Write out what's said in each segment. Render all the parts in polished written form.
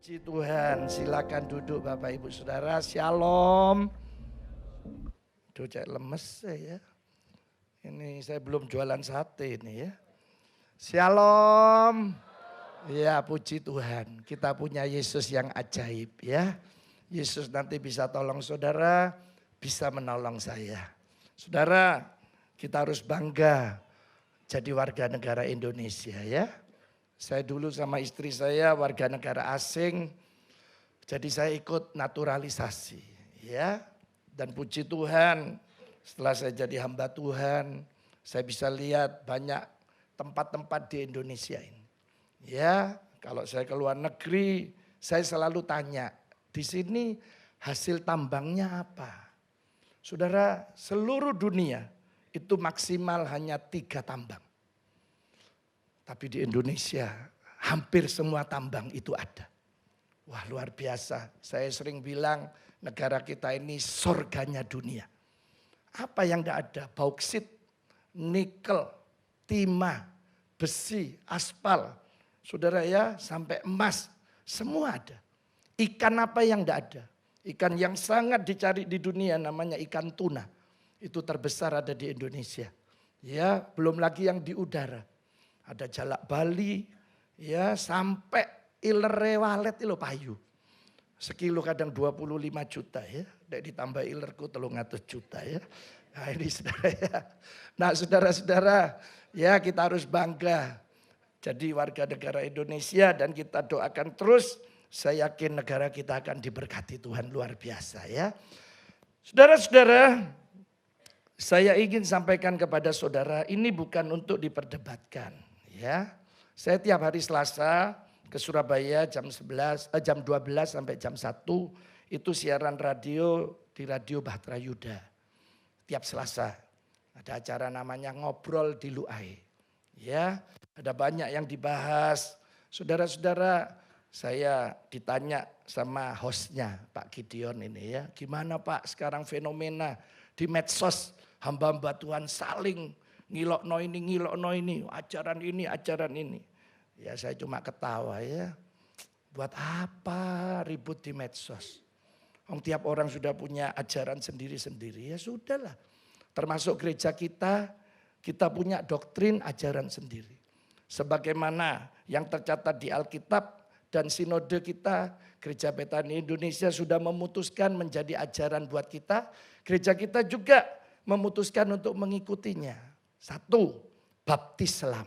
Puji Tuhan, silakan duduk Bapak Ibu Saudara. Shalom. Duh, cek lemes saya. Ini saya belum jualan sate ini ya. Shalom. Ya, puji Tuhan. Kita punya Yesus yang ajaib ya. Yesus nanti bisa tolong saudara, bisa menolong saya. Saudara, kita harus bangga jadi warga negara Indonesia ya. Saya dulu sama istri saya warga negara asing, jadi saya ikut naturalisasi ya. Dan puji Tuhan setelah saya jadi hamba Tuhan, saya bisa lihat banyak tempat-tempat di Indonesia ini. Ya, kalau saya ke luar negeri, saya selalu tanya, di sini hasil tambangnya apa? Saudara, seluruh dunia itu maksimal hanya 3 tambang. Tapi di Indonesia hampir semua tambang itu ada. Wah, luar biasa. Saya sering bilang negara kita ini surganya dunia. Apa yang tidak ada? Bauksit, nikel, timah, besi, aspal. Saudara ya, sampai emas. Semua ada. Ikan apa yang tidak ada? Ikan yang sangat dicari di dunia namanya ikan tuna. Itu terbesar ada di Indonesia. Ya, belum lagi yang di udara. Ada jalak Bali, ya sampai iler walet itu payu. Sekilo kadang 25 juta ya. Dek ditambah ilerku 300 juta ya. Nah ini saudara ya. Nah saudara-saudara ya kita harus bangga. Jadi warga negara Indonesia dan kita doakan terus. Saya yakin negara kita akan diberkati Tuhan luar biasa ya. Saudara-saudara, saya ingin sampaikan kepada saudara ini bukan untuk diperdebatkan. Ya, saya tiap hari Selasa ke Surabaya jam 12 sampai jam 1 itu siaran radio di Radio Bahtera Yuda. Tiap Selasa ada acara namanya Ngobrol di Luai. Ya, ada banyak yang dibahas. Saudara-saudara, saya ditanya sama hostnya Pak Gideon ini ya. Gimana Pak sekarang fenomena di medsos hamba-hamba Tuhan saling ngilokno ini, ajaran ini. Ya saya cuma ketawa ya. Buat apa ribut di medsos? Tiap orang sudah punya ajaran sendiri-sendiri, ya sudahlah. Termasuk gereja kita punya doktrin ajaran sendiri. Sebagaimana yang tercatat di Alkitab dan sinode kita, Gereja Betani Indonesia sudah memutuskan menjadi ajaran buat kita. Gereja kita juga memutuskan untuk mengikutinya. 1, baptis selam.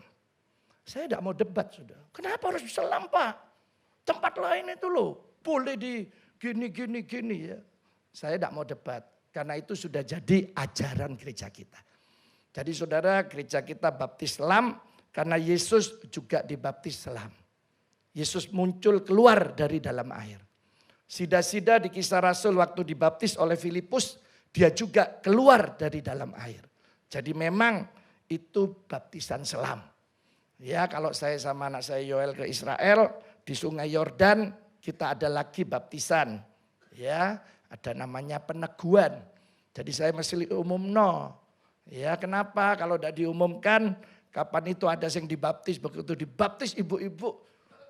Saya tidak mau debat sudah. Kenapa harus selam Pak? Tempat lain itu loh. Boleh di gini ya. Saya tidak mau debat. Karena itu sudah jadi ajaran gereja kita. Jadi saudara gereja kita baptis selam. Karena Yesus juga dibaptis selam. Yesus muncul keluar dari dalam air. Sida-sida di Kisah Rasul waktu dibaptis oleh Filipus. Dia juga keluar dari dalam air. Jadi memang itu baptisan selam. Ya kalau saya sama anak saya Yoel ke Israel di Sungai Yordan kita ada lagi baptisan. Ya ada namanya peneguhan. Jadi saya masih umumno. Ya kenapa kalau tidak diumumkan kapan itu ada yang dibaptis begitu dibaptis ibu-ibu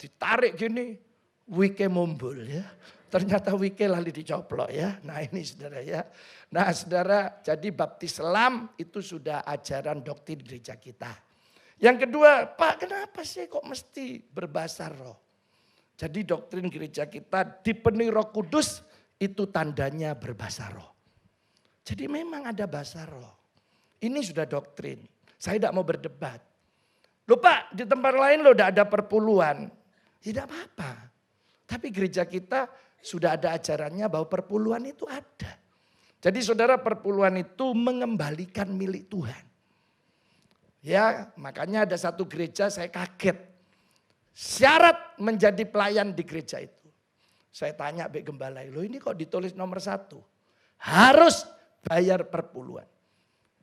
ditarik gini wike mumbul ya. Ternyata wike lali dicoplok ya. Nah ini saudara ya. Nah saudara jadi baptis selam itu sudah ajaran doktrin gereja kita. Yang kedua Pak kenapa sih kok mesti berbahasa roh? Jadi doktrin gereja kita dipenuhi Roh Kudus itu tandanya berbahasa roh. Jadi memang ada bahasa roh. Ini sudah doktrin. Saya tidak mau berdebat. Loh Pak di tempat lain loh udah ada perpuluhan. Tidak apa-apa. Tapi gereja kita sudah ada ajarannya bahwa perpuluhan itu ada. Jadi saudara perpuluhan itu mengembalikan milik Tuhan. Ya makanya ada satu gereja saya kaget. Syarat menjadi pelayan di gereja itu. Saya tanya Bek Gembala, loh ini kok ditulis nomor 1. Harus bayar perpuluhan.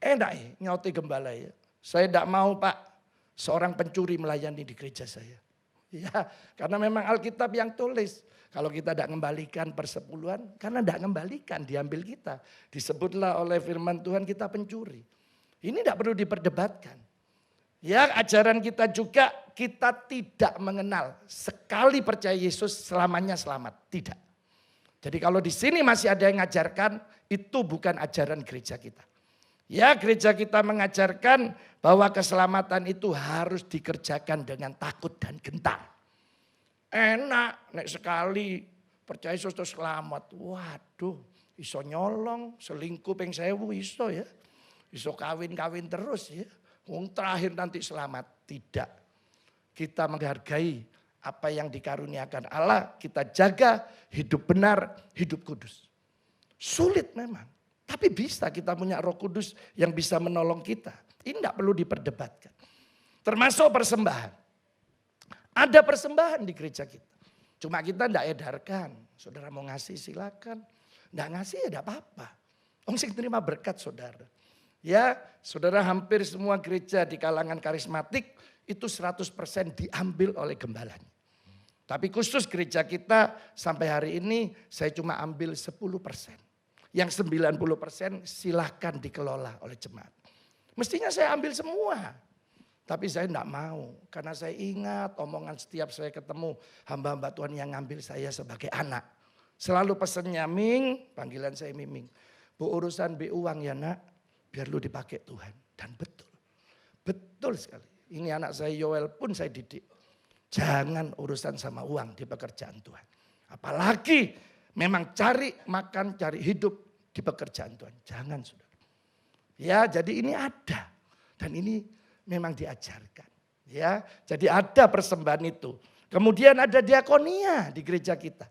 Enak nyauti Gembala ya. Saya tidak mau Pak seorang pencuri melayani di gereja saya. Ya karena memang Alkitab yang tulis. Kalau kita tidak mengembalikan persepuluhan, karena tidak mengembalikan, diambil kita. Disebutlah oleh firman Tuhan kita pencuri. Ini tidak perlu diperdebatkan. Ya, ajaran kita juga, kita tidak mengenal sekali percaya Yesus selamanya selamat. Tidak. Jadi kalau di sini masih ada yang mengajarkan, itu bukan ajaran gereja kita. Ya, gereja kita mengajarkan bahwa keselamatan itu harus dikerjakan dengan takut dan gentar. Enak, nek sekali percaya Yesus terus selamat. Waduh, iso nyolong, selingkuh ping 1000 iso ya. Iso kawin-kawin terus ya. Wong terakhir nanti selamat. Tidak. Kita menghargai apa yang dikaruniakan Allah. Kita jaga hidup benar, hidup kudus. Sulit memang. Tapi bisa kita punya Roh Kudus yang bisa menolong kita. Ini tidak perlu diperdebatkan. Termasuk persembahan. Ada persembahan di gereja kita. Cuma kita tidak edarkan. Saudara mau ngasih silakan. Tidak ngasih ya tidak apa-apa. Orang sing terima berkat saudara. Ya, saudara, hampir semua gereja di kalangan karismatik itu 100% diambil oleh gembalanya. Tapi khusus gereja kita sampai hari ini saya cuma ambil 10%. Yang 90% silahkan dikelola oleh jemaat. Mestinya saya ambil semua. Tapi saya tidak mau. Karena saya ingat omongan setiap saya ketemu hamba-hamba Tuhan yang ngambil saya sebagai anak. Selalu pesannya, Ming, panggilan saya Miming. Bu, urusan BU uang ya nak. Biar lu dipakai Tuhan. Dan betul. Betul sekali. Ini anak saya Yoel pun saya didik. Jangan urusan sama uang di pekerjaan Tuhan. Apalagi memang cari makan, cari hidup di pekerjaan Tuhan. Jangan saudara. Ya, jadi ini ada. Dan ini memang diajarkan. Ya, jadi ada persembahan itu. Kemudian ada diakonia di gereja kita.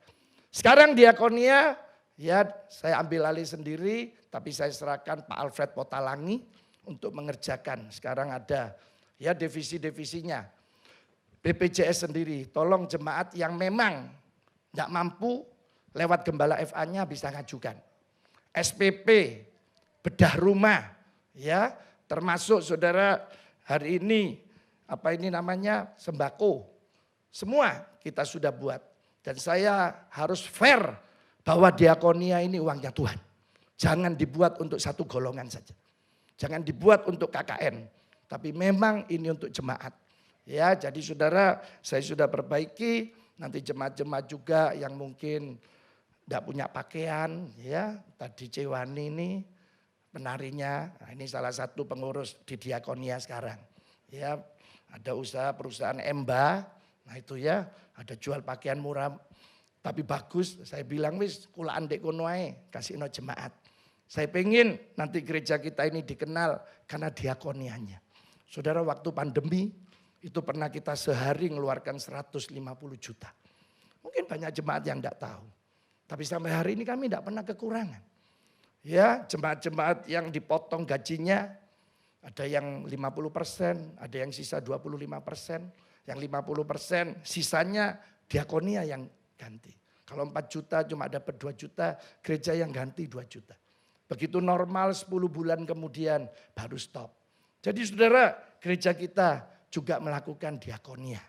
Sekarang diakonia, ya saya ambil alih sendiri. Tapi saya serahkan Pak Alfred Potalangi untuk mengerjakan. Sekarang ada ya divisi-divisinya. BPJS sendiri, tolong jemaat yang memang tidak mampu lewat gembala FA-nya bisa ngajukan. SPP, bedah rumah, ya termasuk saudara hari ini apa ini namanya sembako. Semua kita sudah buat. Dan saya harus fair bahwa diakonia ini uangnya Tuhan. Jangan dibuat untuk satu golongan saja. Jangan dibuat untuk KKN. Tapi memang ini untuk jemaat. Ya, jadi saudara, saya sudah perbaiki. Nanti jemaat-jemaat juga yang mungkin tidak punya pakaian. Ya, tadi Cewani ini penarinya. Nah, ini salah satu pengurus di diakonia sekarang. Ya, ada usaha perusahaan Emba. Nah itu ya, ada jual pakaian murah. Tapi bagus, saya bilang wis kula andek kono ae, kasih no jemaat. Saya pengen nanti gereja kita ini dikenal karena diakonianya. Saudara, waktu pandemi itu pernah kita sehari mengeluarkan 150 juta. Mungkin banyak jemaat yang tidak tahu. Tapi sampai hari ini kami tidak pernah kekurangan. Ya, jemaat-jemaat yang dipotong gajinya ada yang 50%, ada yang sisa 25%, yang 50% sisanya diakonia yang ganti. Kalau 4 juta cuma dapat 2 juta, gereja yang ganti 2 juta. Begitu normal 10 bulan kemudian baru stop. Jadi saudara, gereja kita juga melakukan diakonia.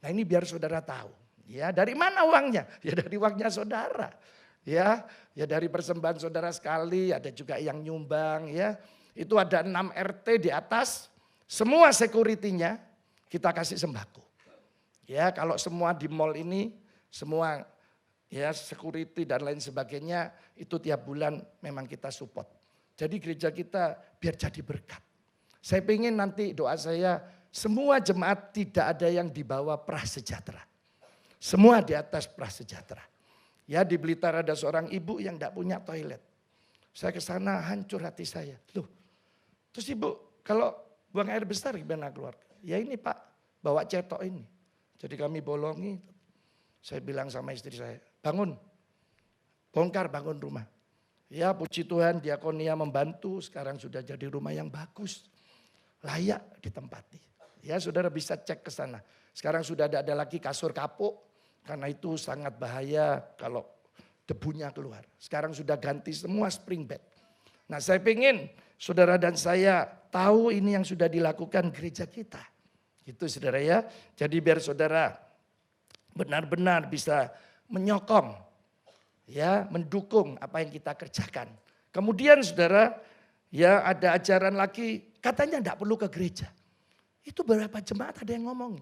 Nah ini biar saudara tahu. Ya, dari mana uangnya? Ya dari uangnya saudara. Ya dari persembahan saudara sekali, ada juga yang nyumbang ya. Itu ada 6 RT di atas, semua security-nya kita kasih sembako. Ya, kalau semua di mall ini semua ya security dan lain sebagainya itu tiap bulan memang kita support. Jadi gereja kita biar jadi berkat. Saya pengen nanti doa saya semua jemaat tidak ada yang di bawah prasejahtera. Semua di atas prasejahtera. Ya di Blitar ada seorang ibu yang tidak punya toilet. Saya ke sana hancur hati saya. Loh, terus ibu kalau buang air besar gimana keluar? Ya ini Pak, bawa cetok ini. Jadi kami bolongi. Saya bilang sama istri saya, bangun, bongkar bangun rumah. Ya puji Tuhan diakonia membantu, sekarang sudah jadi rumah yang bagus. Layak ditempati. Ya saudara bisa cek ke sana. Sekarang sudah ada lagi kasur kapuk, karena itu sangat bahaya kalau debunya keluar. Sekarang sudah ganti semua spring bed. Nah saya pengen saudara dan saya tahu ini yang sudah dilakukan gereja kita. Gitu saudara ya. Jadi biar saudara benar-benar bisa menyokong, ya mendukung apa yang kita kerjakan. Kemudian saudara, ya ada ajaran lagi katanya tidak perlu ke gereja. Itu beberapa jemaat ada yang ngomong.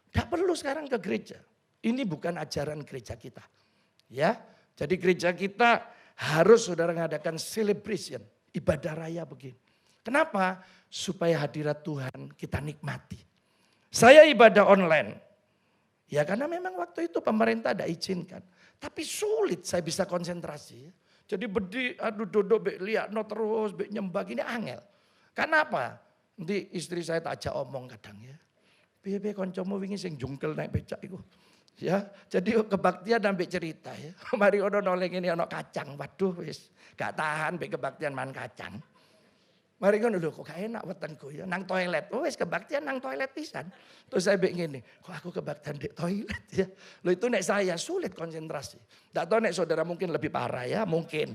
Tidak perlu sekarang ke gereja. Ini bukan ajaran gereja kita. Ya, jadi gereja kita harus saudara mengadakan celebration, ibadah raya begini. Kenapa? Supaya hadirat Tuhan kita nikmati. Saya ibadah online. Ya karena memang waktu itu pemerintah tidak izinkan. Tapi sulit saya bisa konsentrasi. Jadi duduk, lihat no terus, nyembah gini angel. Kenapa? Nanti istri saya tak ajak omong kadang ya. Piye koncomu wingi sing jungkel naik becak iku. Ya, jadi kebaktian sampai cerita ya. Mari ono noleng ini ono kacang. Waduh wis gak tahan mbek kebaktian man kacang. Mari ngono lho kok gak enak wetengku ya nang toilet. Oh wis kebaktian nang toilet pisan. Terus saya mbek ngene, kok aku kebaktian di toilet ya. Lho itu nek saya sulit konsentrasi. Ndak tahu nek saudara mungkin lebih parah ya, mungkin.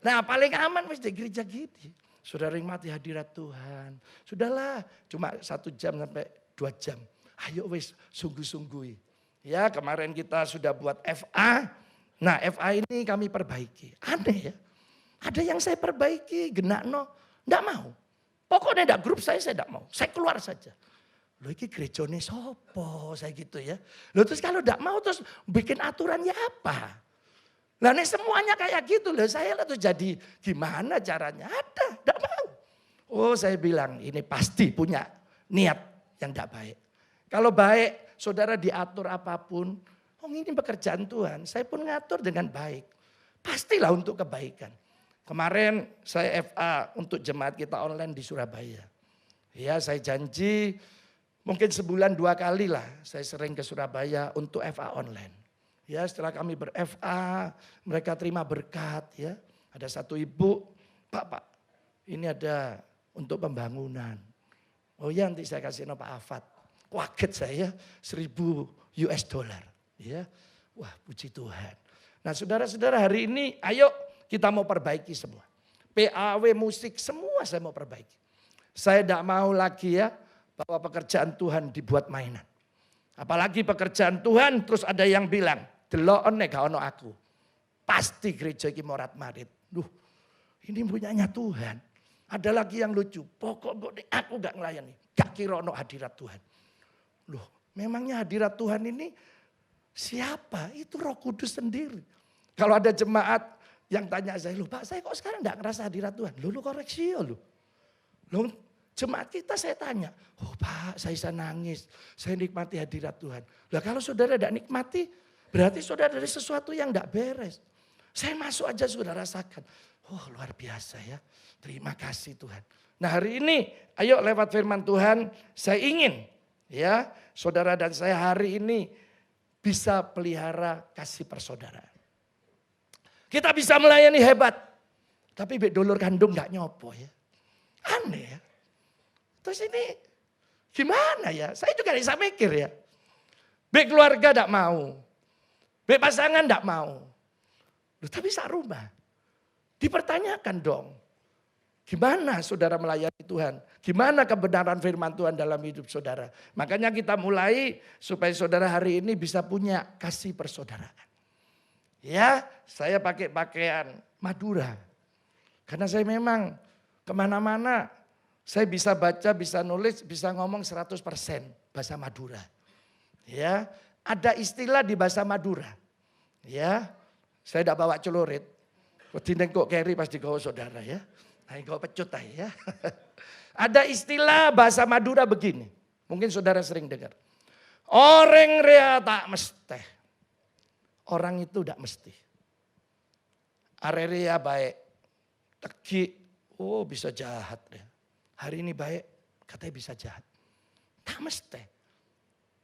Nah, paling aman wis di gereja gitu. Saudara nikmati hadirat Tuhan. Sudahlah, cuma 1 jam sampai 2 jam. Ayo wis sungguh-sungguh. Ya kemarin kita sudah buat FA. Nah FA ini kami perbaiki. Aneh ya. Ada yang saya perbaiki, genakno. Enggak mau. Pokoknya enggak grup saya enggak mau. Saya keluar saja. Loh ini gerejone sopo saya gitu ya. Loh terus kalau enggak mau terus bikin aturannya apa? Lah ini semuanya kayak gitu loh. Saya lah tuh jadi gimana caranya? Ada, enggak mau. Oh saya bilang ini pasti punya niat yang enggak baik. Kalau baik, saudara diatur apapun, oh ini pekerjaan Tuhan, saya pun ngatur dengan baik. Pastilah untuk kebaikan. Kemarin saya FA untuk jemaat kita online di Surabaya. Ya saya janji mungkin sebulan 2 kali lah saya sering ke Surabaya untuk FA online. Ya setelah kami ber-FA, mereka terima berkat ya. Ada satu ibu, Pak ini ada untuk pembangunan. Oh ya nanti saya kasih Pak Afat. Kaget saya 1.000 US dollar. Ya, wah puji Tuhan. Nah saudara-saudara hari ini ayo kita mau perbaiki semua. PAW musik semua saya mau perbaiki. Saya tidak mau lagi ya bahwa pekerjaan Tuhan dibuat mainan. Apalagi pekerjaan Tuhan terus ada yang bilang, delokon nek gak ono aku. Pasti gereja iki morat marit. Duh, ini punyanya Tuhan. Ada lagi yang lucu, pokok aku gak ngelayani. Gak kira ono hadirat Tuhan. Loh, memangnya hadirat Tuhan ini siapa? Itu Roh Kudus sendiri. Kalau ada jemaat yang tanya saya, loh Pak saya kok sekarang gak ngerasa hadirat Tuhan? Loh koreksi ya loh. Loh jemaat kita saya tanya, oh Pak saya bisa nangis, saya nikmati hadirat Tuhan. Lah kalau saudara gak nikmati, berarti saudara ada sesuatu yang gak beres. Saya masuk aja saudara rasakan, oh luar biasa ya, terima kasih Tuhan. Nah hari ini, ayo lewat firman Tuhan, saya ingin ya, saudara dan saya hari ini bisa pelihara kasih persaudaraan. Kita bisa melayani hebat, tapi dulur kandung gak nyopo ya. Aneh ya. Terus ini gimana ya? Saya juga bisa mikir ya. Keluarga gak mau, pasangan gak mau. Loh, tapi sak rumah. Dipertanyakan dong. Gimana saudara melayani Tuhan? Gimana kebenaran firman Tuhan dalam hidup saudara? Makanya kita mulai supaya saudara hari ini bisa punya kasih persaudaraan. Ya, saya pakai pakaian Madura. Karena saya memang kemana-mana saya bisa baca, bisa nulis, bisa ngomong 100% bahasa Madura. Ya, ada istilah di bahasa Madura. Ya, saya tidak bawa celurit. Wedine kok carry pas digawa saudara ya. Nah, kau pecut ya. Ada istilah bahasa Madura begini. Mungkin saudara sering dengar. Orang rea tak mesti. Orang itu tidak mesti. Area baik. Teki, oh bisa jahat ya. Hari ini baik, katanya bisa jahat. Tak mesti.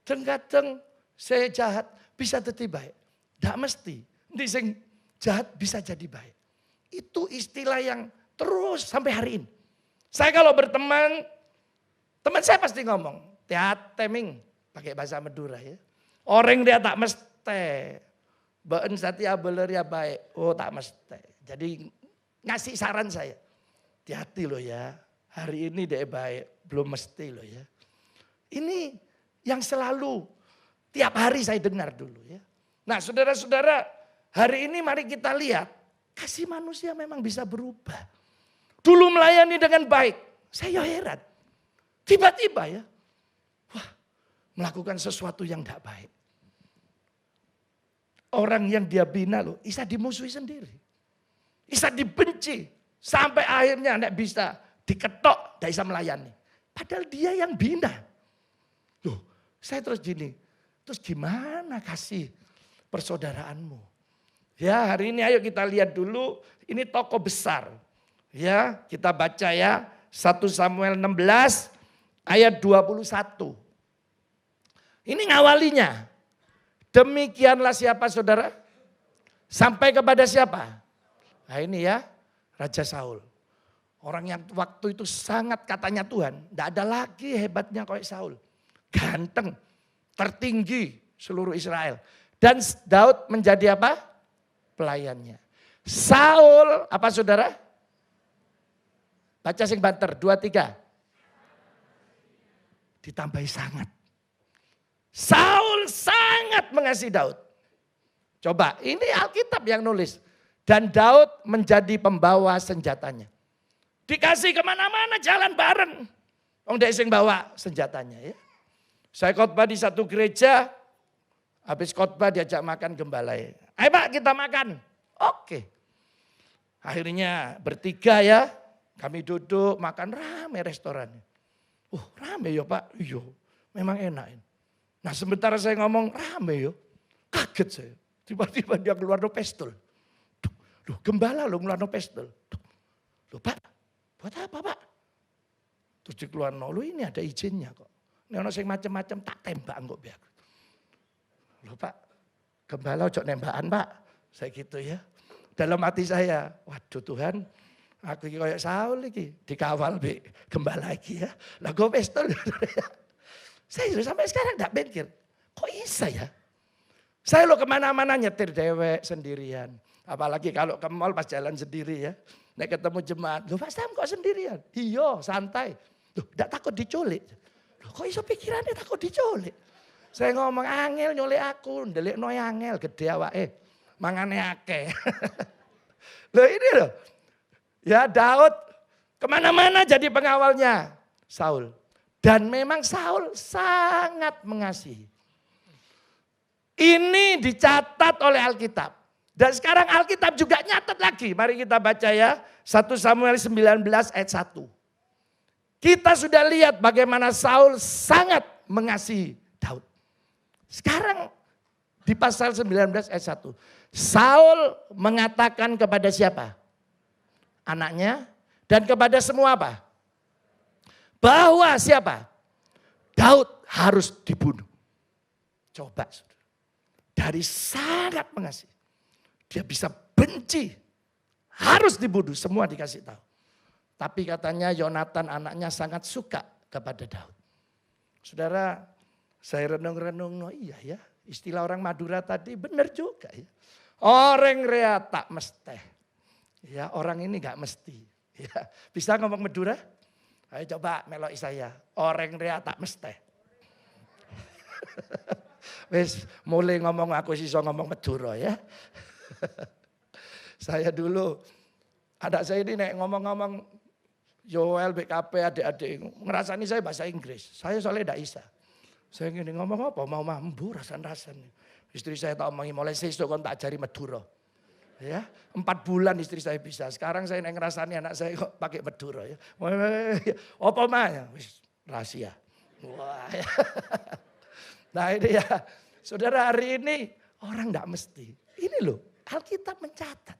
Kadang-kadang saya jahat, bisa jadi baik. Tak mesti. Nanti sing jahat bisa jadi baik. Itu istilah yang terus sampai hari ini. Saya kalau berteman, teman saya pasti ngomong, teming pakai bahasa Madura ya. Orang dia tak mesti. Baen satia beler ya baik. Oh tak mesti. Jadi ngasih saran saya. Hati-hati loh ya. Hari ini dia baik. Belum mesti loh ya. Ini yang selalu tiap hari saya dengar dulu ya. Nah saudara-saudara, hari ini mari kita lihat. Kasih manusia memang bisa berubah. Dulu melayani dengan baik. Saya heran. Tiba-tiba ya. melakukan sesuatu yang tidak baik. Orang yang dia bina loh, bisa dimusuhi sendiri. Bisa dibenci. Sampai akhirnya tidak bisa diketok, tidak bisa melayani. Padahal dia yang bina. Loh, saya terus gini, terus gimana kasih persaudaraanmu? Ya, hari ini ayo kita lihat dulu, ini tokoh besar. Ya, kita baca ya, 1 Samuel 16 ayat 21. Ini ngawalinya. Demikianlah siapa saudara? Sampai kepada siapa? Nah ini ya, Raja Saul. Orang yang waktu itu sangat katanya Tuhan. Tidak ada lagi hebatnya kayak Saul. Ganteng, tertinggi seluruh Israel. Dan Daud menjadi apa? Pelayannya. Saul, apa saudara? Baca sing banter, 2, 3. Ditambahi sangat. Saul sangat mengasihi Daud. Coba, ini Alkitab yang nulis. Dan Daud menjadi pembawa senjatanya. Dikasih kemana-mana jalan bareng. Wong dia sing bawa senjatanya ya. Saya khotbah di satu gereja. Habis khotbah diajak makan gembala. Ayo Pak kita makan. Oke. Akhirnya bertiga ya. Kami duduk makan rame restorannya. Rame ya Pak. Iya memang enak. Nah sementara saya ngomong rame ya. Kaget saya. Tiba-tiba dia keluar no pistol. Loh gembala lo ngeluar no pistol. Loh Pak, buat apa Pak? Terus dikeluar no, lo ini ada izinnya kok. Ini orang yang macam-macam tak tembak kok biar. Loh Pak, gembala ojo nembakan Pak. Saya gitu ya. Dalam hati saya, waduh Tuhan, aku ini kayak Saul lagi. Dikawal be gembala lagi ya. Lah gue pistol. Saya sampai sekarang gak mikir, kok bisa ya? Saya lo kemana-mana nyetir dewek sendirian. Apalagi kalau ke mall pas jalan sendiri ya. Nek ketemu jemaat, loh Pak Sam kok sendirian? Iya santai. Loh gak takut diculik? Loh kok iso pikirannya takut diculik? Saya ngomong angel nyulik aku, ndelik no angel gede awake. Mangane akeh. Loh ini loh. Ya Daud kemana-mana jadi pengawalnya Saul. Dan memang Saul sangat mengasihi. Ini dicatat oleh Alkitab. Dan sekarang Alkitab juga nyatat lagi. Mari kita baca ya. 1 Samuel 19 ayat 1. Kita sudah lihat bagaimana Saul sangat mengasihi Daud. Sekarang di pasal 19 ayat 1. Saul mengatakan kepada siapa? Anaknya. Dan kepada semua apa? Bahwa siapa? Daud harus dibunuh. Coba saudara. Dari sangat mengasihi. Dia bisa benci. Harus dibunuh. Semua dikasih tahu. Tapi katanya Yonatan anaknya sangat suka kepada Daud. Saudara, saya renung-renung. Iya ya. Istilah orang Madura tadi benar juga ya. Orang rea tak mesti. Ya, orang ini gak mesti. Ya, bisa ngomong Madura? Ayo coba meloi saya. Orang rea tak mesti. Wes mulai ngomong aku sih ngomong Madura ya. Saya dulu, anak saya ini nek ngomong-ngomong Joel, BKP, adik-adik, ngerasani saya bahasa Inggris. Saya soalnya tidak bisa. Saya gini ngomong apa, mau mambu rasan-rasan. Istri saya tak omongi mulai sesuk kon tak ajari Madura. Ya, 4 bulan istri saya bisa. Sekarang saya ngerasani anak saya kok pakai Madura ya. Apa mah ya, rahasia. Wah. Ya. Nah ini ya, saudara hari ini orang tidak mesti. Ini loh, Alkitab mencatat.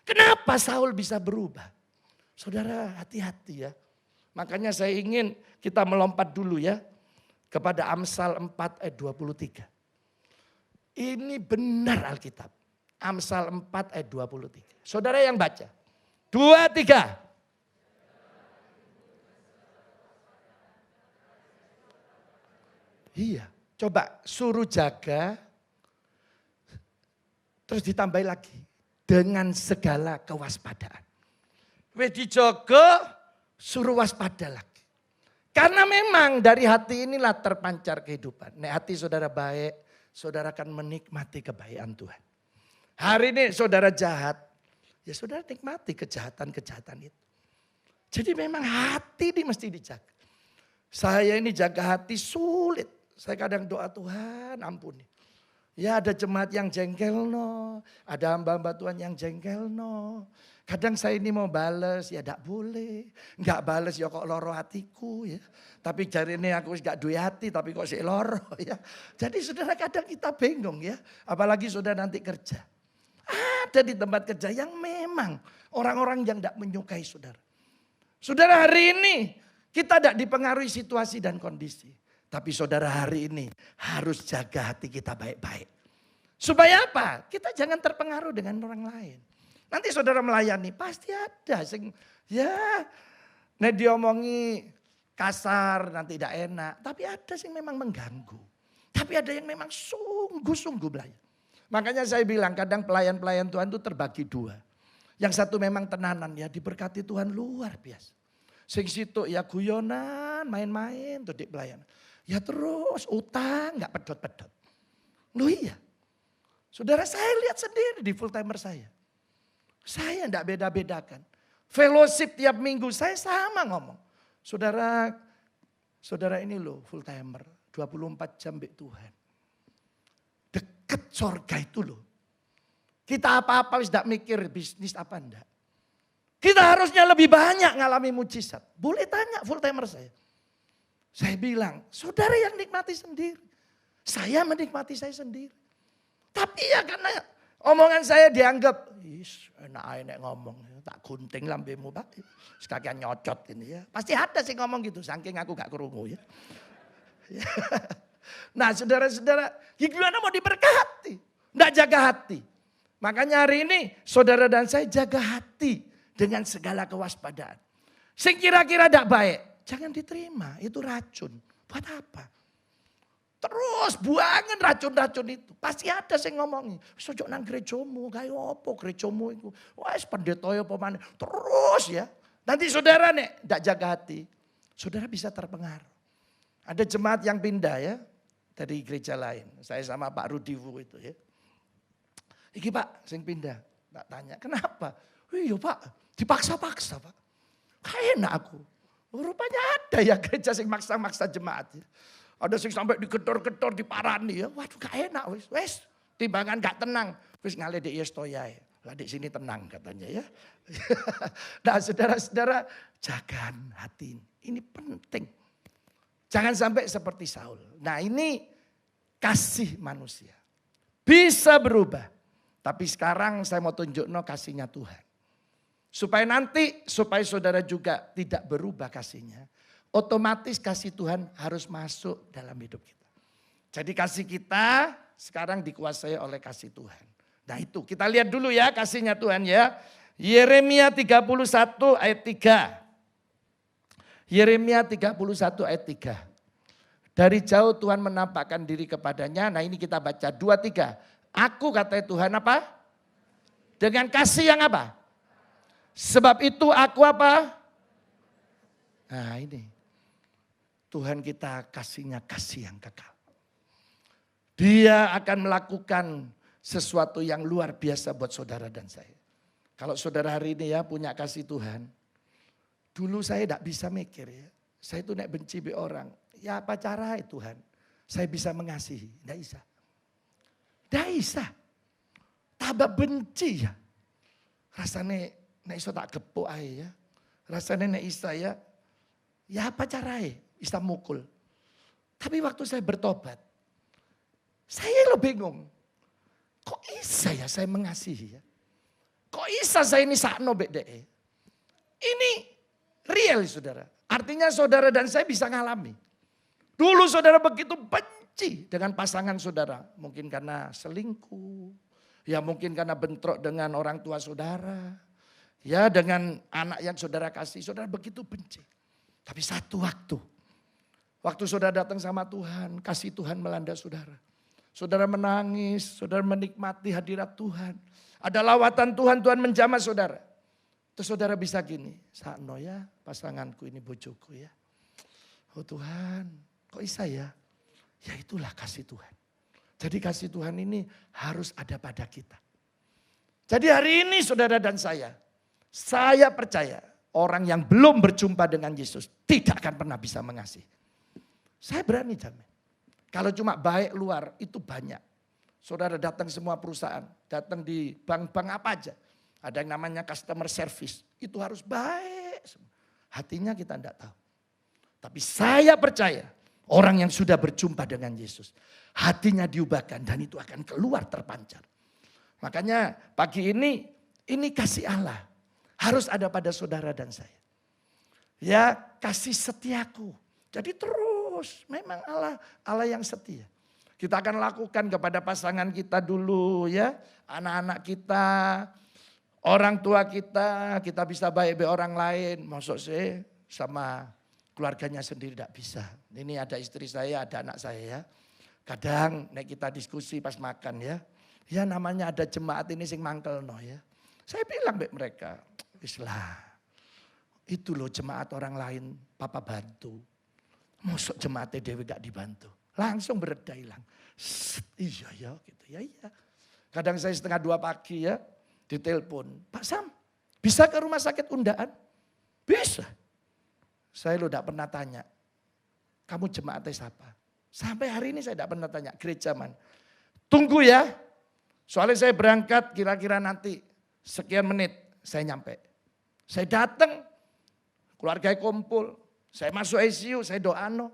Kenapa Saul bisa berubah? Saudara hati-hati ya. Makanya saya ingin kita melompat dulu ya. Kepada Amsal 4 ayat 23. Ini benar Alkitab. Amsal 4 ayat 23. Saudara yang baca. 2, 3. Iya. Coba suruh jaga. Terus ditambahi lagi. Dengan segala kewaspadaan. Wedi jaga suruh waspada lagi. Karena memang dari hati inilah terpancar kehidupan. Nek hati saudara baik, saudara akan menikmati kebaikan Tuhan. Hari ini saudara jahat, ya saudara nikmati kejahatan-kejahatan itu. Jadi memang hati ini mesti dijaga. Saya ini jaga hati sulit. Saya kadang doa, Tuhan ampuni. Ya ada jemaat yang jengkel no, ada hamba-hamba Tuhan yang jengkel no. Kadang saya ini mau bales, ya tidak boleh. Enggak bales ya kok loro hatiku ya. Tapi jari ini aku gak duwe hati tapi kok sih loro ya. Jadi saudara kadang kita bingung ya. Apalagi saudara nanti kerja. Ada di tempat kerja yang memang orang-orang yang tidak menyukai saudara. Saudara hari ini kita tidak dipengaruhi situasi dan kondisi. Tapi saudara hari ini harus jaga hati kita baik-baik. Supaya apa? Kita jangan terpengaruh dengan orang lain. Nanti saudara melayani pasti ada. Ya, nek diomongi kasar nanti tidak enak. Tapi ada yang memang mengganggu. Tapi ada yang memang sungguh-sungguh belayan. Makanya saya bilang kadang pelayan-pelayan Tuhan itu terbagi dua. Yang satu memang tenanan ya diberkati Tuhan luar biasa. Sing situ ya guyonan, main-main tuh di pelayanan. Ya terus utang gak pedot-pedot. Loh iya. Saudara saya lihat sendiri di full timer saya. Saya gak beda-bedakan. Fellowship tiap minggu saya sama ngomong. Saudara ini loh full timer. 24 jam bik Tuhan. Deket sorga itu loh. Kita apa-apa tidak mikir bisnis apa enggak. Kita harusnya lebih banyak ngalami mujizat. Boleh tanya full timer saya. Saya bilang, saudara yang nikmati sendiri. Saya menikmati saya sendiri. Tapi ya karena omongan saya dianggap, enak ngomong. Tak gunting lambemu pak. Sekalian nyocot ini ya. Pasti ada sih ngomong gitu, saking aku gak kerungu ya. Nah saudara-saudara, gimana mau diberkati? Nggak jaga hati. Makanya hari ini saudara dan saya jaga hati dengan segala kewaspadaan. Sing kira-kira tidak baik, jangan diterima, itu racun. Buat apa? Terus buangin racun-racun itu. Pasti ada yang ngomongin, sojok nang gerejamu, kayak apa gerejamu itu. Wah pendetoyo pemane. Terus ya. Nanti saudara nih tidak jaga hati. Saudara bisa terpengaruh. Ada jemaat yang pindah ya. Dari gereja lain. Saya sama Pak Rudiwu itu ya. Iki Pak, sing pindah. Tak tanya, kenapa? Iya Pak, dipaksa-paksa Pak. Kayak enak aku. Rupanya ada ya gereja sing maksa-maksa jemaat ya. Ada sing sampai digedor-gedor, diparani ya. Waduh gak enak wis. Timbangan gak tenang. Wis ngalih di Yestoya ya. Lah di sini tenang katanya ya. Nah saudara-saudara, jaga hati ini penting. Jangan sampai seperti Saul. Nah ini kasih manusia. Bisa berubah. Tapi sekarang saya mau tunjuk kasihnya Tuhan. Supaya saudara juga tidak berubah kasihnya. Otomatis kasih Tuhan harus masuk dalam hidup kita. Jadi kasih kita sekarang dikuasai oleh kasih Tuhan. Nah itu kita lihat dulu ya kasihnya Tuhan ya. Yeremia 31 ayat 3. Yeremia 31 ayat 3. Dari jauh Tuhan menampakkan diri kepadanya. Nah ini kita baca 2-3. Aku katanya Tuhan apa? Dengan kasih yang apa? Sebab itu aku apa? Nah ini. Tuhan kita kasihnya kasih yang kekal. Dia akan melakukan sesuatu yang luar biasa buat saudara dan saya. Kalau saudara hari ini ya punya kasih Tuhan. Dulu saya tidak bisa mikir ya. Saya itu nek benci be orang. Ya apa cara Tuhan? Saya bisa mengasihi. Tidak bisa. Tidak bisa. Tambah benci ya. Rasanya nek iso tak gepuk aja ya. Rasanya nek isa ya. Ya apa caranya? Bisa mukul. Tapi waktu saya bertobat. Saya lo bingung. Kok isa ya saya mengasihi ya? Kok isa saya ini sakno bedek? Ini real saudara. Artinya saudara dan saya bisa ngalami. Dulu saudara begitu benci dengan pasangan saudara. Mungkin karena selingkuh. Ya mungkin karena bentrok dengan orang tua saudara. Ya dengan anak yang saudara kasih. Saudara begitu benci. Tapi satu waktu. Waktu saudara datang sama Tuhan. Kasih Tuhan melanda saudara. Saudara menangis. Saudara menikmati hadirat Tuhan. Ada lawatan Tuhan. Tuhan menjamah saudara. Terus saudara bisa gini, sakno ya pasanganku ini bojoku ya. Oh Tuhan, kok bisa ya? Ya itulah kasih Tuhan. Jadi kasih Tuhan ini harus ada pada kita. Jadi hari ini saudara dan saya percaya orang yang belum berjumpa dengan Yesus tidak akan pernah bisa mengasihi. Saya berani jamin. Kalau cuma baik luar itu banyak. Saudara datang semua perusahaan, datang di bank-bank apa aja. Ada yang namanya customer service, itu harus baik. Hatinya kita tidak tahu. Tapi saya percaya orang yang sudah berjumpa dengan Yesus, hatinya diubahkan dan itu akan keluar terpancar. Makanya pagi ini kasih Allah harus ada pada saudara dan saya. Ya, kasih setiaku. Jadi terus memang Allah yang setia. Kita akan lakukan kepada pasangan kita dulu ya, anak-anak kita, orang tua kita bisa baik-baik orang lain. Maksud saya sama keluarganya sendiri tidak bisa. Ini ada istri saya, ada anak saya ya. Kadang kita diskusi pas makan ya. Ya namanya ada jemaat ini sing mangkel no ya. Saya bilang baik mereka, Islah. Itu loh jemaat orang lain papa bantu. Masuk jemaatnya Dewi gak dibantu. Langsung bereda hilang. Iya ya gitu ya iya. Kadang saya 1:30 pagi ya ditelepon. Pak Sam bisa ke rumah sakit Undaan? Bisa. Saya lo gak pernah tanya. Kamu jemaatnya siapa? Sampai hari ini saya gak pernah tanya. Gereja mana? Tunggu ya. Soalnya saya berangkat kira-kira nanti sekian menit saya nyampe. Saya datang, keluarga kumpul, saya masuk ICU, saya doa no.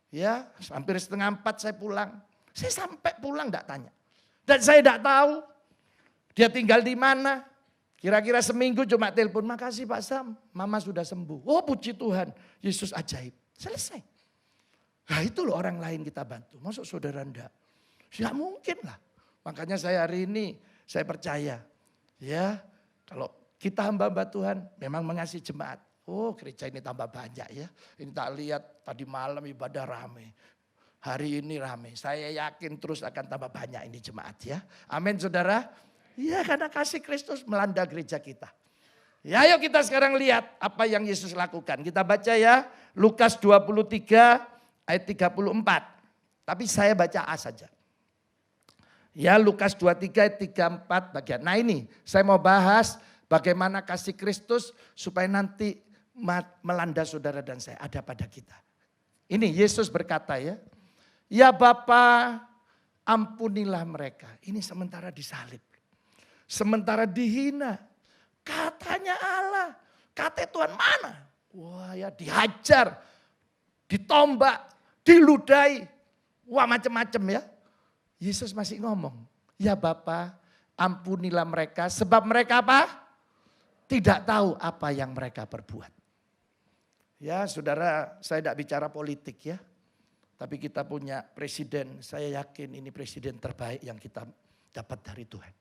Ya, hampir 3:30 saya pulang. Saya sampai pulang enggak tanya. Dan saya enggak tahu dia tinggal di mana. Kira-kira seminggu cuma telepon, makasih Pak Sam, mama sudah sembuh. Oh puji Tuhan, Yesus ajaib. Selesai. Nah itu loh orang lain kita bantu. Masuk saudara enggak? Ya mungkin lah. Makanya saya hari ini, saya percaya. Ya, kalau kita hamba-hamba Tuhan memang mengasihi jemaat. Oh gereja ini tambah banyak ya. Ini tak lihat tadi malam ibadah rame. Hari ini rame. Saya yakin terus akan tambah banyak ini jemaat ya. Amin saudara. Ya karena kasih Kristus melanda gereja kita. Ya ayo kita sekarang lihat apa yang Yesus lakukan. Kita baca ya Lukas 23 ayat 34. Tapi saya baca A saja. Ya Lukas 23 ayat 34 bagian. Nah ini saya mau bahas bagaimana kasih Kristus supaya nanti melanda saudara dan saya ada pada kita. Ini Yesus berkata ya. Ya Bapa ampunilah mereka. Ini sementara disalib. Sementara dihina. Katanya Allah. Kata Tuhan mana? Wah ya dihajar. Ditombak. Diludai. Wah macam-macam ya. Yesus masih ngomong, ya Bapa ampunilah mereka sebab mereka apa? Tidak tahu apa yang mereka perbuat. Ya saudara saya tidak bicara politik ya. Tapi kita punya presiden, saya yakin ini presiden terbaik yang kita dapat dari Tuhan.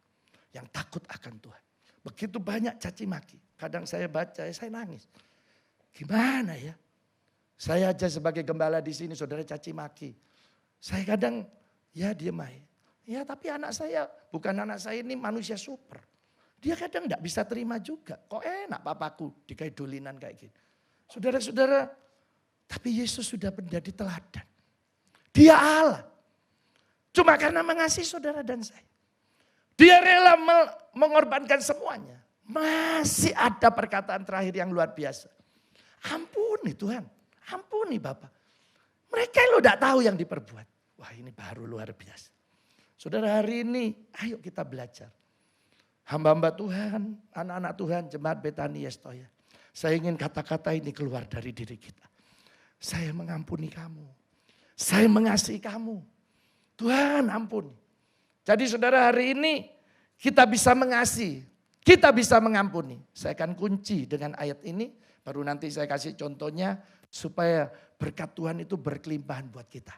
Yang takut akan Tuhan. Begitu banyak caci maki. Kadang saya baca, saya nangis. Gimana ya? Saya aja sebagai gembala di sini saudara caci maki. Saya kadang ya dia main. Ya tapi anak saya, bukan anak saya ini manusia super. Dia kadang enggak bisa terima juga. Kok enak papaku dikaidulinan kayak gitu. Saudara-saudara, tapi Yesus sudah menjadi teladan. Dia Allah. Cuma karena mengasihi saudara dan saya. Dia rela mengorbankan semuanya. Masih ada perkataan terakhir yang luar biasa. Ampuni Tuhan, ampuni Bapak. Mereka lo enggak tahu yang diperbuat. Wah ini baru luar biasa. Saudara hari ini ayo kita belajar. Hamba-hamba Tuhan, anak-anak Tuhan, jemaat Betani Yestoya. Saya ingin kata-kata ini keluar dari diri kita. Saya mengampuni kamu. Saya mengasihi kamu. Tuhan ampuni. Jadi saudara hari ini kita bisa mengasihi. Kita bisa mengampuni. Saya akan kunci dengan ayat ini. Baru nanti saya kasih contohnya. Supaya berkat Tuhan itu berkelimpahan buat kita.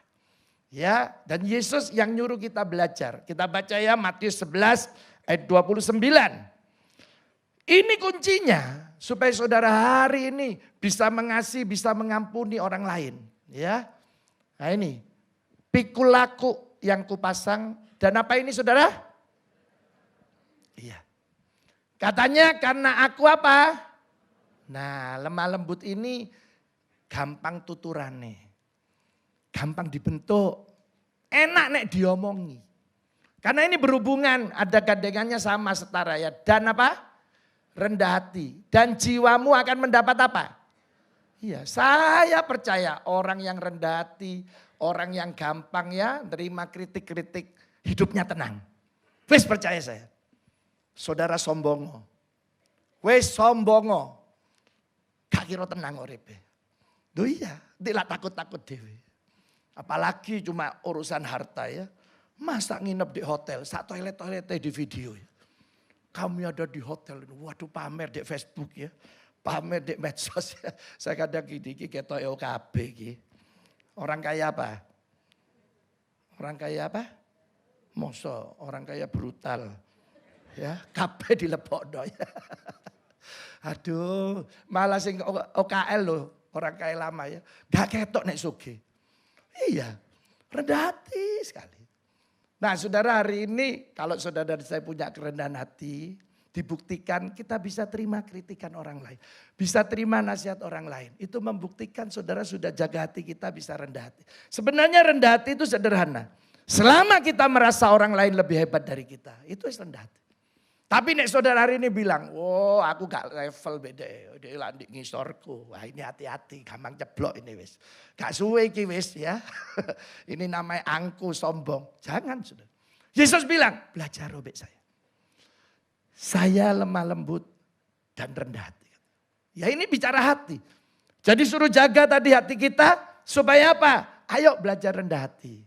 Ya, dan Yesus yang nyuruh kita belajar. Kita baca ya Matius 11 ayat 29. Ini kuncinya supaya saudara hari ini bisa mengasihi, bisa mengampuni orang lain. Ya, nah ini pikul laku yang kupasang dan apa ini saudara? Iya. Katanya karena aku apa? Nah lemah lembut ini gampang tuturane. Gampang dibentuk. Enak nek diomongi. Karena ini berhubungan, ada gandengannya sama setara ya. Dan apa? Rendah hati. Dan jiwamu akan mendapat apa? Iya, saya percaya orang yang rendah hati, Orang yang gampang ya terima kritik-kritik, hidupnya tenang. Wes percaya saya. Saudara sombongo. Wes sombongo. Gak kira tenang uripe. Duh iya, tidak takut-takut dewe. Apalagi cuma urusan harta ya. Masa nginep di hotel, sak toilet-toiletnya di video ya. Kami ada di hotel, waduh pamer di Facebook ya. Pamer di medsos ya. Saya kadang gini, ketok OKB gitu. Orang kaya apa? Orang kaya apa? Moso, orang kaya brutal. Ya, kabeh dilepokno ya. Aduh, malah sing OKL loh, orang kaya lama ya. Gak ketok nek sugih. Iya, rendah hati sekali. Nah saudara, hari ini kalau saudara dan saya punya kerendahan hati, dibuktikan kita bisa terima kritikan orang lain. Bisa terima nasihat orang lain. Itu membuktikan saudara sudah jaga hati kita bisa rendah hati. Sebenarnya rendah hati itu sederhana. Selama kita merasa orang lain lebih hebat dari kita, itu rendah hati. Tapi nek saudara hari ini bilang, oh aku gak level beda, dia landik ngisorku. Wah ini hati-hati, gampang ceblok ini wis. Gak suwe iki wis ya. Ini namanya angku sombong. Jangan saudara. Yesus bilang, belajar robek saya. Saya lemah lembut dan rendah hati. Ya ini bicara hati. Jadi suruh jaga tadi hati kita supaya apa? Ayo belajar rendah hati.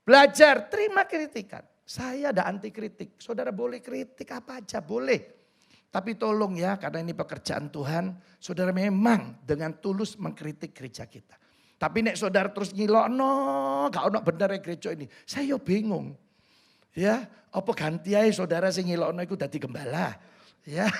Belajar terima kritikan. Saya ada anti kritik. Saudara boleh kritik apa aja, boleh. Tapi tolong ya, karena ini pekerjaan Tuhan. Saudara memang dengan tulus mengkritik gereja kita. Tapi nek saudara terus ngilokno, gak ono bener gereja ini. Saya bingung. Ya, apa ganti aja saudara sing ngilokno iku dadi gembala. Ya.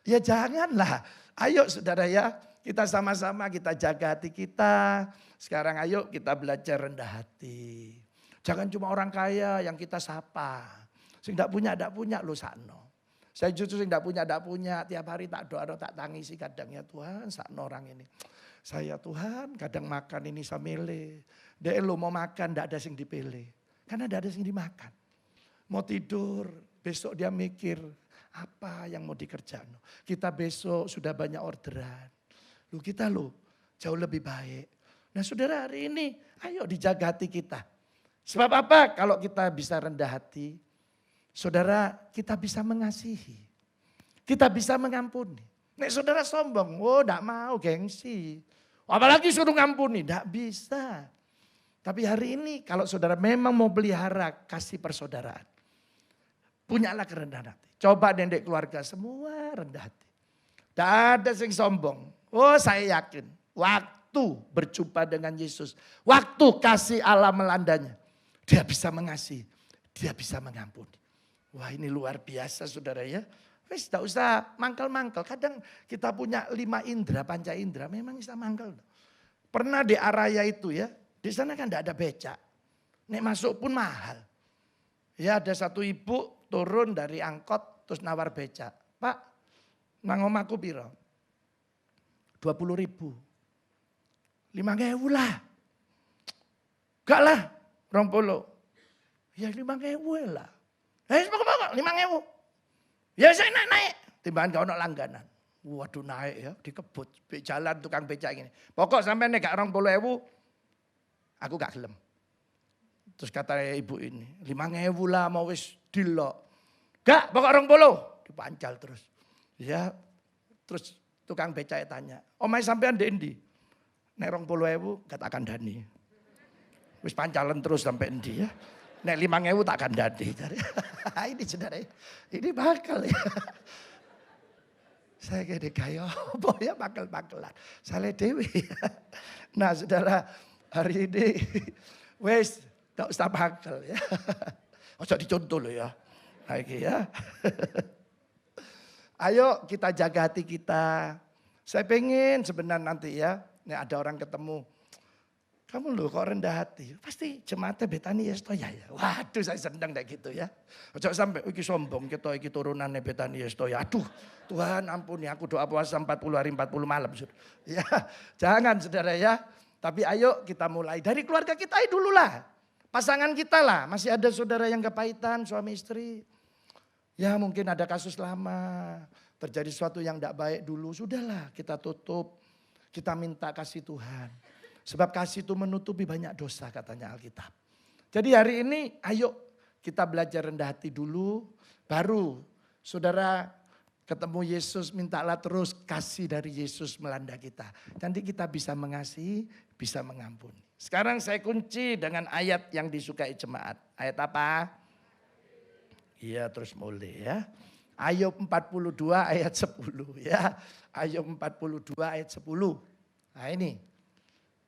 Ya janganlah. Ayo saudara ya, kita sama-sama kita jaga hati kita. Sekarang ayo kita belajar rendah hati. Jangan cuma orang kaya yang kita sapa. Sing ndak punya lo sakno. Saya justru sing ndak punya, tiap hari tak doa, tak tangisi kadang ya Tuhan sakno orang ini. Saya Tuhan kadang makan ini samile. Dia lo mau makan ndak ada sing dipilih. Karena ndak ada sing dimakan. Mau tidur, besok dia mikir apa yang mau dikerjakan. Kita besok sudah banyak orderan. Kita jauh lebih baik. Nah saudara hari ini ayo dijaga hati kita. Sebab apa? Kalau kita bisa rendah hati, saudara kita bisa mengasihi. Kita bisa mengampuni. Nek saudara sombong, enggak mau gengsi. Apalagi suruh ngampuni, enggak bisa. Tapi hari ini kalau saudara memang mau pelihara kasih persaudaraan. Punyalah kerendahan hati. Coba dendek keluarga semua rendah hati. Tidak ada yang sombong. Oh saya yakin waktu berjumpa dengan Yesus. Waktu kasih Allah melandanya. Dia bisa mengasihi, dia bisa mengampuni. Wah ini luar biasa saudara ya. Wes tidak usah mangkel-mangkel. Kadang kita punya 5 indera, panca indera memang bisa mangkel. Pernah di Araya itu ya, di sana kan tidak ada becak. Nek masuk pun mahal. Ya ada satu ibu turun dari angkot terus nawar becak. Pak, nang omaku piro? 20.000. 5.000 lah. Gak lah. 20. Ya 5.000 lah. Pokok 5.000. Ya saya naik. Timbangan gak ada langganan. Waduh naik ya, dikebut. Jalan tukang becak ini. Pokok sampai nek gak 20.000, aku gak gelem. Terus kata ibu ini, 5.000 lah mau wis dilok. Gak, pokok 20. Dipancal terus. Ya, terus tukang becak tanya, omai sampean ndi? Nek 20.000 gak akan dani. Wis pancalan terus sampai endi ya. Nek 5.000 tak kandani. Ini saudara, ini bakal ya. Saya kayak gaya apa ya bakal-bakalan. Salah dewi. Nah saudara hari ini wis tak usah bakal ya. Ojo dicontoh loh ya. Lagi ya. Ayo kita jaga hati kita. Saya pengen sebenarnya nanti ya. Nek ada orang ketemu. Kamu loh kok rendah hati. Pasti jemaatnya Betani Yestoya ya. Waduh saya senang kayak gitu ya. Ojo sampai iki sombong kita iki turunannya Betani Yestoya. Aduh Tuhan ampuni aku doa puasa 40 hari 40 malam. Ya jangan saudara ya. Tapi ayo kita mulai dari keluarga kita dulu lah. Pasangan kita lah. Masih ada saudara yang kepahitan suami istri. Ya mungkin ada kasus lama. Terjadi sesuatu yang tidak baik dulu. Sudahlah kita tutup. Kita minta kasih Tuhan. Sebab kasih itu menutupi banyak dosa katanya Alkitab. Jadi hari ini ayo kita belajar rendah hati dulu. Baru saudara ketemu Yesus, mintalah terus kasih dari Yesus melanda kita. Nanti kita bisa mengasihi, bisa mengampuni. Sekarang saya kunci dengan ayat yang disukai jemaat. Ayat apa? Iya terus mulai ya. Ayub 42 ayat 10 ya. Ayub 42 ayat 10. Nah ini.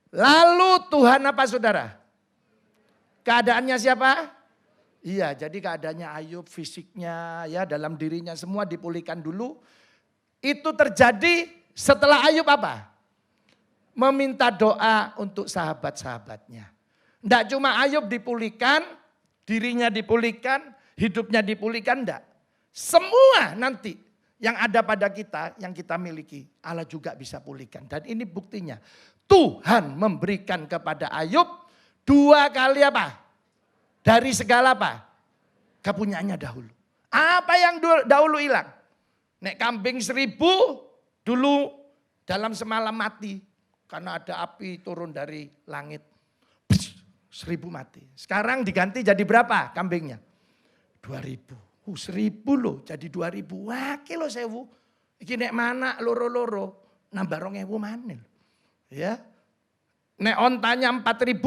Lalu Tuhan apa saudara? Keadaannya siapa? Iya, jadi keadaannya Ayub, fisiknya, ya dalam dirinya semua dipulihkan dulu. Itu terjadi setelah Ayub apa? Meminta doa untuk sahabat-sahabatnya. Tidak cuma Ayub dipulihkan, dirinya dipulihkan, hidupnya dipulihkan, enggak. Semua nanti yang ada pada kita, yang kita miliki, Allah juga bisa pulihkan. Dan ini buktinya, Tuhan memberikan kepada Ayub 2 kali apa? Dari segala apa? Kepunyaannya dahulu. Apa yang dahulu hilang? Nek kambing 1000 dulu dalam semalam mati. Karena ada api turun dari langit. 1000 mati. Sekarang diganti jadi berapa kambingnya? 2000. 1000 loh jadi 2000. Wah kilo 1000. Iki nek mana loro-loro. Nambah 2000 manil. Ya. Nek ontanya 4000.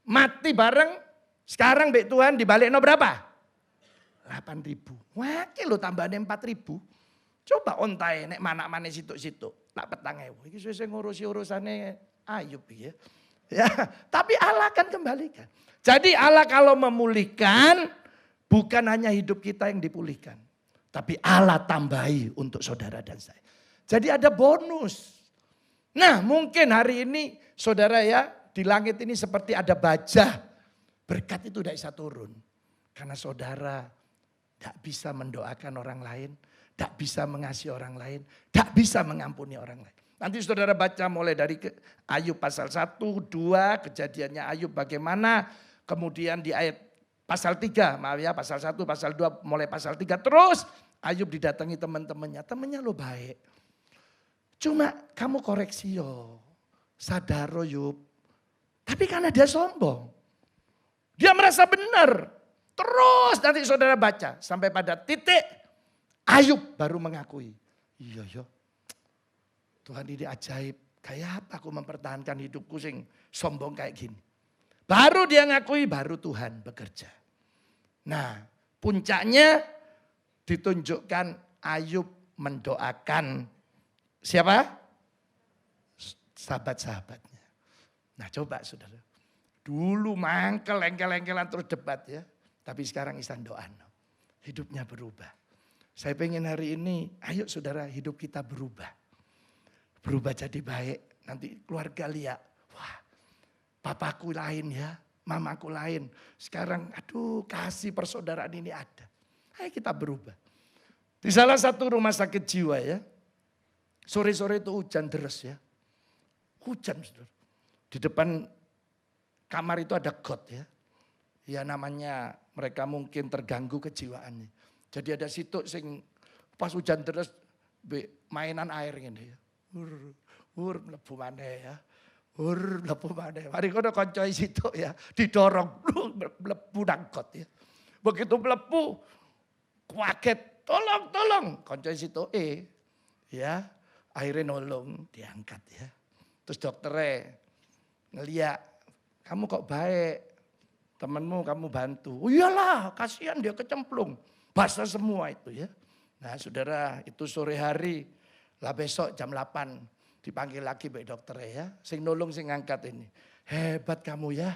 Mati bareng. Sekarang Mbak Tuhan dibalik no berapa? 8.000. Wah lo tambahan 4.000. Coba ontai nek mana-mana situ-situ. Tak petang ewu. Ini saya ngurusi urusannya Ayub ya. Ya, tapi Allah akan kembalikan. Jadi Allah kalau memulihkan bukan hanya hidup kita yang dipulihkan. Tapi Allah tambahi untuk saudara dan saya. Jadi ada bonus. Nah mungkin hari ini saudara ya di langit ini seperti ada baja. Berkat itu tidak bisa turun. Karena saudara tidak bisa mendoakan orang lain. Tidak bisa mengasihi orang lain. Tidak bisa mengampuni orang lain. Nanti saudara baca mulai dari Ayub pasal 1, 2. Kejadiannya Ayub bagaimana. Kemudian di ayat pasal 3. Maaf ya pasal 1, pasal 2 mulai pasal 3. Terus Ayub didatangi teman-temannya. Temannya lo baik. Cuma kamu koreksi yo. Sadar Ayub. Tapi karena dia sombong. Dia merasa benar. Terus nanti saudara baca. Sampai pada titik. Ayub baru mengakui. Iya ya. Tuhan ini ajaib. Kayak apa aku mempertahankan hidupku sing sombong kayak gini. Baru dia ngakui. Baru Tuhan bekerja. Nah puncaknya. Ditunjukkan Ayub mendoakan. Siapa? Sahabat-sahabatnya. Nah coba saudara. Dulu mangkel, engkel-engkelan terus debat ya. Tapi sekarang isan doa. Hidupnya berubah. Saya pengen hari ini, ayo saudara hidup kita berubah. Berubah jadi baik. Nanti keluarga lihat, wah papaku lain ya, mamaku lain. Sekarang aduh kasih persaudaraan ini ada. Ayo kita berubah. Di salah satu rumah sakit jiwa ya. Sore-sore itu hujan deras ya. Hujan saudara. Di depan kamar itu ada got ya. Ya namanya mereka mungkin terganggu kejiwaannya. Jadi ada situ sing pas hujan deras mainan air gini ya. Mlebu maneh ya. Mlebu maneh. Mari kono kancane situ ya, didorong mlebu nang got ya. Begitu mlebu kaget, tolong. Kancane situ ya, akhirnya nolong diangkat ya. Terus dokternya ngeliat, kamu kok baik, temanmu kamu bantu. Oh iyalah, kasihan dia kecemplung. Basah semua itu ya. Nah saudara itu sore hari, lah besok jam 8 dipanggil lagi baik dokter ya. Sing nolong sing ngangkat ini. Hebat kamu ya,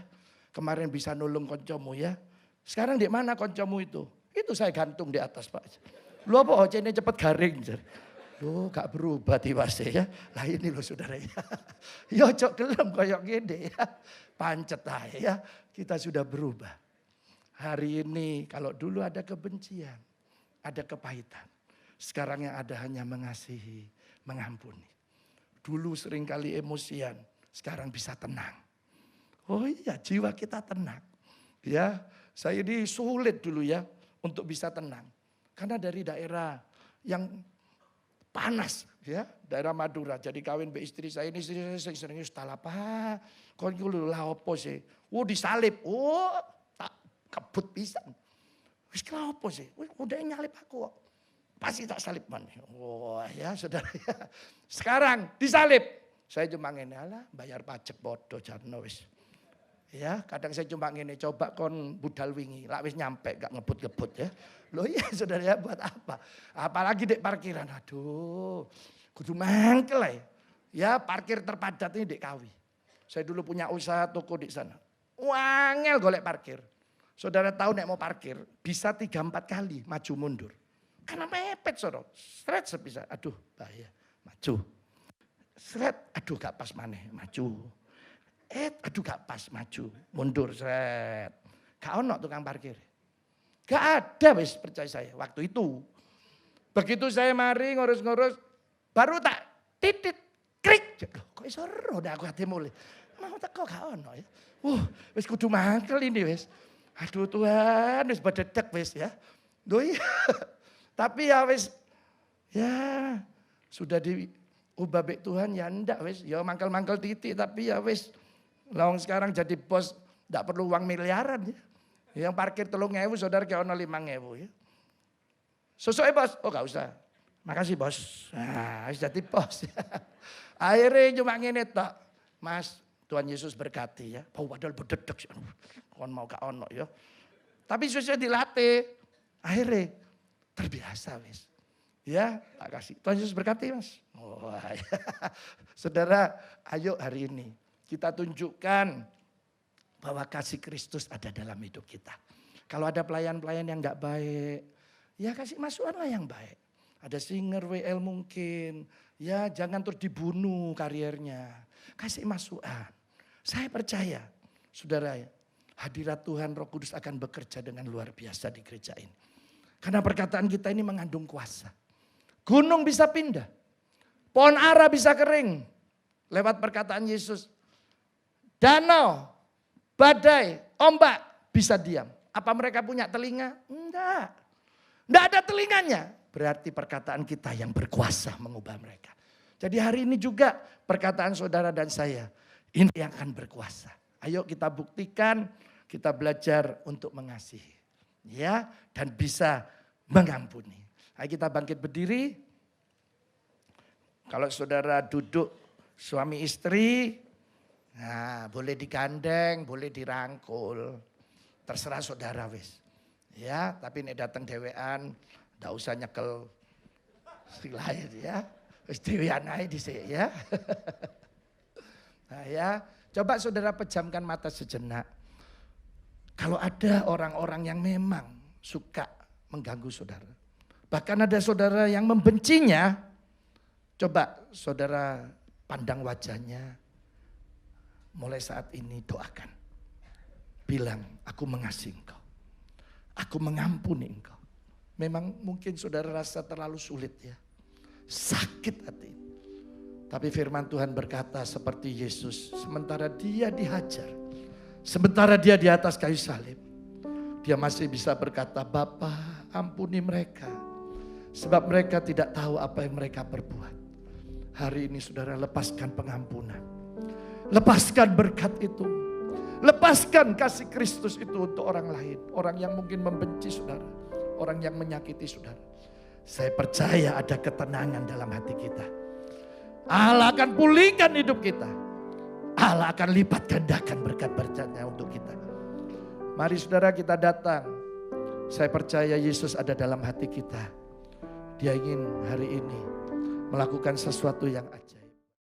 kemarin bisa nolong koncomu ya. Sekarang di mana koncomu itu? Itu saya gantung di atas Pak. Lu apa ini cepet garing. Loh gak berubah tiwase ya. Lah ini loh saudara ya. Ya cok gelem koyok gede ya. Pancet aja ya. Kita sudah berubah. Hari ini kalau dulu ada kebencian. Ada kepahitan. Sekarang yang ada hanya mengasihi. Mengampuni. Dulu seringkali emosian. Sekarang bisa tenang. Oh iya jiwa kita tenang. Ya saya ini sulit dulu ya. Untuk bisa tenang. Karena dari daerah yang panas ya, daerah Madura. Jadi kawin be istri saya ini, istri saya sering apa? Kon iku lho lha opo sih? Disalib. Tak kebut pisan. Wis lha opo sih? Udah nyalip aku kok. Pasti tak salib maneh. Wah ya saudara ya. Sekarang disalib. Saya cuma ngene, alah bayar pajak bodoh jarno wis. Ya, kadang saya cuma ngene, coba kon budal wingi, lak wis nyampe gak ngebut-ngebut ya. Loh iya saudara ya, buat apa? Apalagi dek parkiran, aduh kudu mangkel ya. Parkir terpadat ini dek Kawi. Saya dulu punya usaha toko di sana. Wangel golek parkir. Saudara tahu nek mau parkir, bisa 3-4 kali maju mundur. Karena mepet saudara, seret sebisa, aduh bahaya, maju. Seret, aduh gak pas maneh, maju. Aduh gak pas, maju, mundur, seret. Gak ono tukang parkir. Gak ada wis, percaya saya waktu itu. Begitu saya mari ngurus-ngurus, baru tak titit, krik. Kok iso ero aku hati mulai. Mau teko gak ono ya. Wis kudu mangkel ini wis. Aduh Tuhan, wis bededek wis ya. Loh iya. Tapi ya wis, ya sudah diubah baik Tuhan ya ndak wis. Ya mangkel-mangkel titik tapi ya wis. Lawang sekarang jadi bos ndak perlu uang miliaran ya. Yang parkir 3.000 saudara kayak ono 5.000 ya. Sesuai bos, oh gak usah. Makasih bos. Nah wis jadi bos. Akhirnya cuma ngene tok. Mas Tuhan Yesus berkati ya. Padahal bededek. Kon mau gak ono ya. Tapi sesuai dilatih. Akhirnya terbiasa wis. Ya, tak kasih. Tuhan Yesus berkati mas. Ya. Saudara, ayo hari ini kita tunjukkan bahwa kasih Kristus ada dalam hidup kita. Kalau ada pelayan-pelayan yang gak baik, ya kasih masukanlah yang baik. Ada singer WL mungkin, ya jangan terus dibunuh kariernya. Kasih masukan. Saya percaya, saudara, hadirat Tuhan Roh Kudus akan bekerja dengan luar biasa di gereja ini. Karena perkataan kita ini mengandung kuasa. Gunung bisa pindah. Pohon ara bisa kering. Lewat perkataan Yesus. Danau, badai, ombak bisa diam. Apa mereka punya telinga? Enggak. Enggak ada telinganya. Berarti perkataan kita yang berkuasa mengubah mereka. Jadi hari ini juga perkataan saudara dan saya. Ini yang akan berkuasa. Ayo kita buktikan, kita belajar untuk mengasihi. Ya, dan bisa mengampuni. Ayo kita bangkit berdiri. Kalau saudara duduk suami istri, nah boleh digandeng, boleh dirangkul. Terserah saudara wis. Ya, tapi nek datang dewean, ndak usah nyekel si lain ya. Wis dewean ae dhisik ya. Nah ya, coba saudara pejamkan mata sejenak. Kalau ada orang-orang yang memang suka mengganggu saudara. Bahkan ada saudara yang membencinya. Coba saudara pandang wajahnya. Mulai saat ini doakan. Bilang, aku mengasihi engkau. Aku mengampuni engkau. Memang mungkin saudara rasa terlalu sulit ya. Sakit hati. Tapi firman Tuhan berkata seperti Yesus. Sementara dia dihajar. Sementara dia di atas kayu salib, dia masih bisa berkata, Bapa ampuni mereka. Sebab mereka tidak tahu apa yang mereka perbuat. Hari ini saudara lepaskan pengampunan. Lepaskan berkat itu. Lepaskan kasih Kristus itu untuk orang lain. Orang yang mungkin membenci saudara. Orang yang menyakiti saudara. Saya percaya ada ketenangan dalam hati kita. Allah akan pulihkan hidup kita. Allah akan lipat gandakan berkat-berkatnya untuk kita. Mari saudara kita datang. Saya percaya Yesus ada dalam hati kita. Dia ingin hari ini melakukan sesuatu yang ajaib.